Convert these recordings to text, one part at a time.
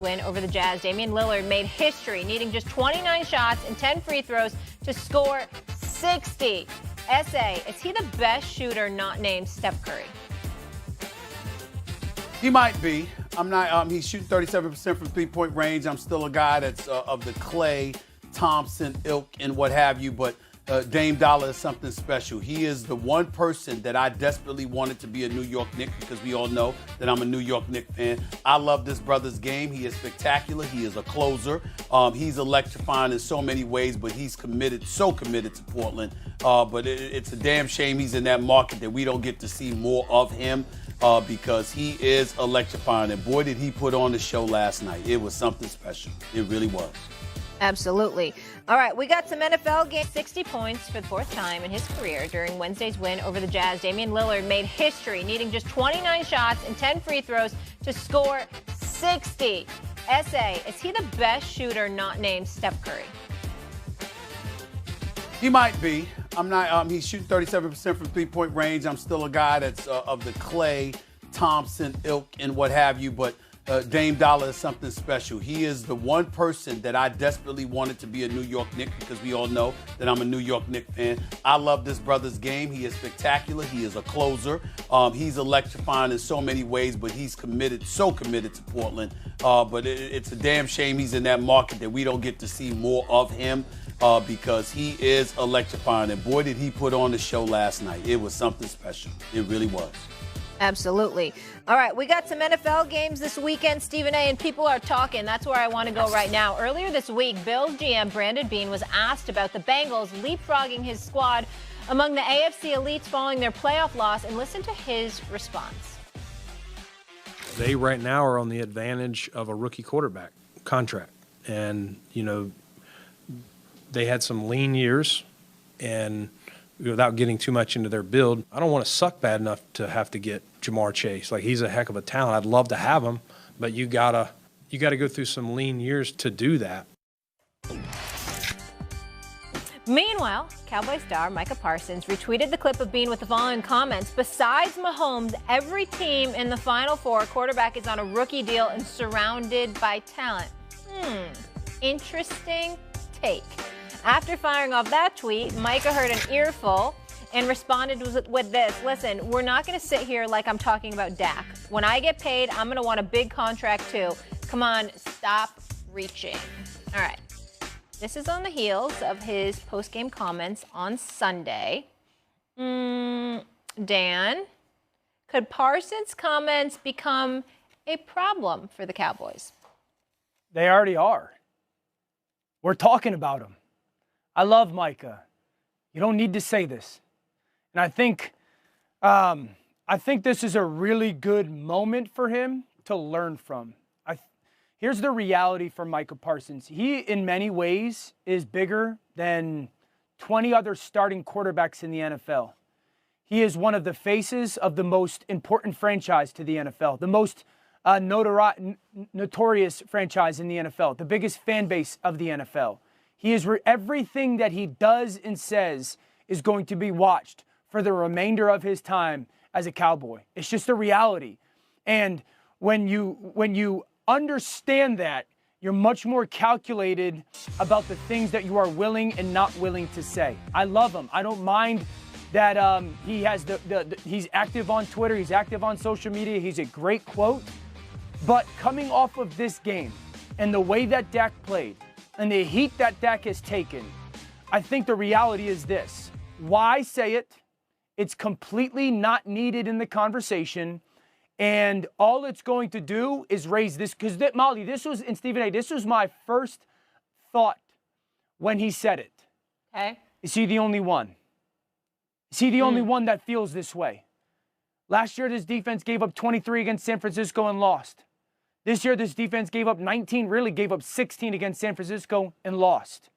Win over the Jazz. Damian Lillard made history, needing just 29 shots and 10 free throws to score 60. SA, is he the best shooter not named Steph Curry? He might be. I'm not. He's shooting 37% from three-point range. I'm still a guy that's of the Clay, Thompson ilk and what have you, but Dame Dollar is something special. He is the one person that I desperately wanted to be a New York Knick, because we all know that I'm a New York Knick fan. I love this brother's game. He is spectacular. He is a closer. He's electrifying in so many ways, but he's committed, so committed to Portland. But it's a damn shame he's in that market that we don't get to see more of him, because he is electrifying. And boy, did he put on the show last night. It was something special. It really was. Absolutely. All right, we got some NFL games. 60 points for the fourth time in his career during Wednesday's win over the Jazz. Damian Lillard made history, needing just 29 shots and 10 free throws to score 60. SA, is he the best shooter not named Steph Curry? He might be. I'm not. He's shooting 37% from three-point range. I'm still a guy that's of the Clay, Thompson ilk and what have you, but Dame Dollar is something special. He is the one person that I desperately wanted to be a New York Knick, because we all know that I'm a New York Knick fan. I love this brother's game. He is spectacular. He is a closer. He's electrifying in so many ways, but he's committed, so committed to Portland. But it's a damn shame he's in that market that we don't get to see more of him, because he is electrifying. And boy, did he put on the show last night. It was something special. It really was. Absolutely. All right, we got some NFL games this weekend, Stephen A., and people are talking. That's where I want to go right now. Earlier this week, Bills GM Brandon Beane was asked about the Bengals leapfrogging his squad among the AFC elites following their playoff loss, and listen to his response. They right now are on the advantage of a rookie quarterback contract. And, you know, they had some lean years, and without getting too much into their build, I don't want to suck bad enough to have to get Jamar Chase. Like, he's a heck of a talent. I'd love to have him, but you gotta go through some lean years to do that. Meanwhile, Cowboy star Micah Parsons retweeted the clip of Beane with the following comments. Besides Mahomes, every team in the Final Four quarterback is on a rookie deal and surrounded by talent. Interesting take. After firing off that tweet, Micah heard an earful and responded with this. Listen, we're not going to sit here like I'm talking about Dak. When I get paid, I'm going to want a big contract too. Come on, stop reaching. All right. This is on the heels of his post-game comments on Sunday. Dan, could Parsons' comments become a problem for the Cowboys? They already are. We're talking about them. I love Micah. You don't need to say this. And I think this is a really good moment for him to learn from. Here's the reality for Micah Parsons. He, in many ways, is bigger than 20 other starting quarterbacks in the NFL. He is one of the faces of the most important franchise to the NFL, the most notorious franchise in the NFL, the biggest fan base of the NFL. He is everything that he does and says is going to be watched for the remainder of his time as a Cowboy. It's just a reality. And when you understand that, you're much more calculated about the things that you are willing and not willing to say. I love him. I don't mind that he has he's active on Twitter, he's active on social media, he's a great quote. But coming off of this game and the way that Dak played and the heat that Dak has taken, I think the reality is this. Why say it? It's completely not needed in the conversation. And all it's going to do is raise this. Because, Molly, and Stephen A., this was my first thought when he said it. Okay. Is he the only one? Is he the only one that feels this way? Last year, this defense gave up 23 against San Francisco and lost. This year, this defense gave up 19, really gave up 16 against San Francisco and lost.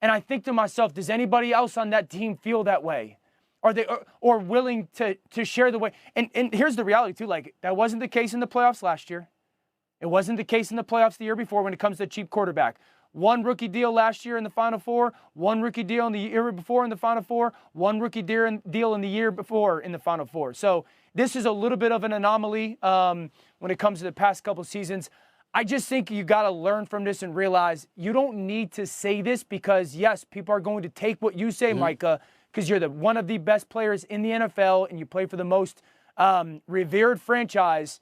And I think to myself, does anybody else on that team feel that way? Are they or willing to share the way? And here's the reality, too. Like, that wasn't the case in the playoffs last year. It wasn't the case in the playoffs the year before when it comes to cheap quarterback. One rookie deal last year in the Final Four, one rookie deal in the year before in the Final Four, one rookie deal in the year before in the Final Four. So this is a little bit of an anomaly when it comes to the past couple seasons. I just think you got to learn from this and realize you don't need to say this because, yes, people are going to take what you say, Micah, because you're one of the best players in the NFL and you play for the most revered franchise.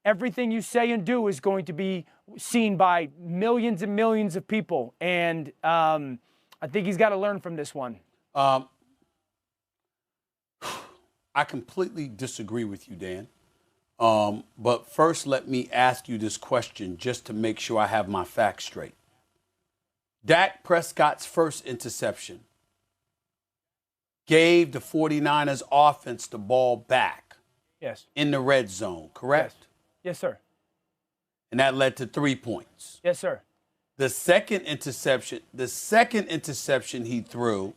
Everything you say and do is going to be seen by millions and millions of people. And I think he's got to learn from this one. I completely disagree with you, Dan. But first, let me ask you this question just to make sure I have my facts straight. Dak Prescott's first interception gave the 49ers offense the ball back. Yes. In the red zone, correct? Yes. Yes, sir. And that led to 3 points. Yes, sir. The second interception he threw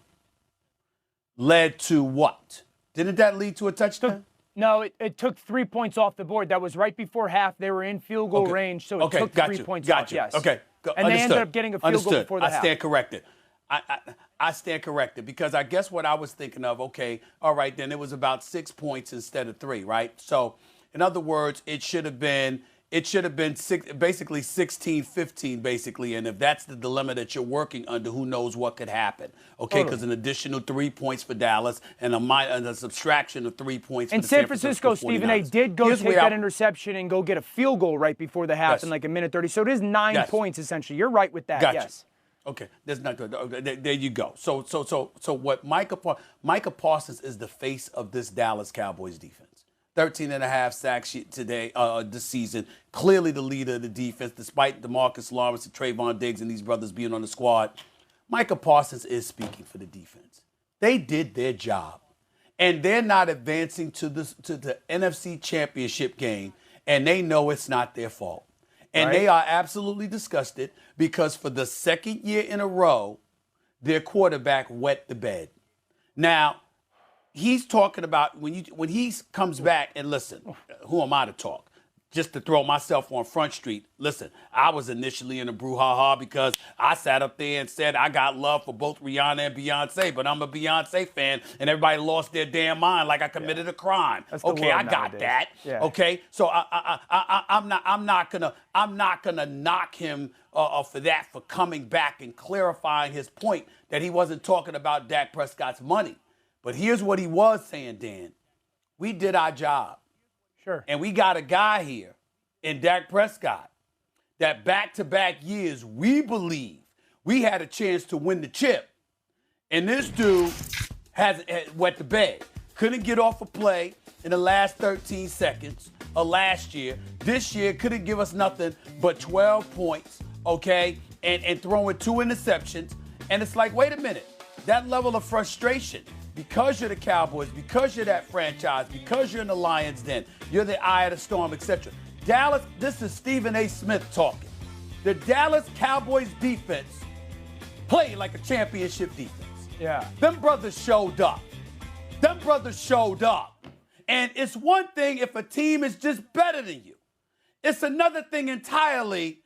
led to what? Didn't that lead to a touchdown? No, it took 3 points off the board. That was right before half. They were in field goal range, so it took 3 points off. Yes. Okay, and they ended up getting a field goal before the half. I stand corrected. I stand corrected because I guess what I was thinking of, okay, all right, then it was about 6 points instead of 3, right? So, in other words, it should have been basically 16-15, basically. And if that's the dilemma that you're working under, who knows what could happen? Okay, because an additional 3 points for Dallas and a subtraction of 3 points for the San Francisco, Stephen A. did go take that interception and go get a field goal right before the half in like a minute 30. So it is 9 points essentially. You're right with that. Gotcha. Yes. Okay, that's not good. Okay, there you go. So what Micah Parsons is the face of this Dallas Cowboys defense. 13.5 sacks today, this season. Clearly the leader of the defense, despite DeMarcus Lawrence and Trayvon Diggs and these brothers being on the squad. Micah Parsons is speaking for the defense. They did their job. And they're not advancing to the NFC Championship game, and they know it's not their fault. And they are absolutely disgusted because for the second year in a row, their quarterback wet the bed. Now, he's talking about when he comes back, and listen, who am I to talk? Just to throw myself on Front Street. Listen, I was initially in a brouhaha because I sat up there and said I got love for both Rihanna and Beyonce, but I'm a Beyonce fan, and everybody lost their damn mind like I committed a crime. Okay, I got that. Yeah. Okay, so I'm not gonna knock him for that, for coming back and clarifying his point that he wasn't talking about Dak Prescott's money. But here's what he was saying, Dan. We did our job. Sure. And we got a guy here in Dak Prescott that back-to-back years we believe we had a chance to win the chip. And this dude has wet the bed. Couldn't get off a play in the last 13 seconds of last year. This year couldn't give us nothing but 12 points, okay, and throwing 2 interceptions. And it's like, wait a minute, that level of frustration, because you're the Cowboys, because you're that franchise, because you're in the Lions den, you're the eye of the storm, etc. Dallas, this is Stephen A. Smith talking. The Dallas Cowboys defense played like a championship defense. Yeah. Them brothers showed up. And it's one thing if a team is just better than you. It's another thing entirely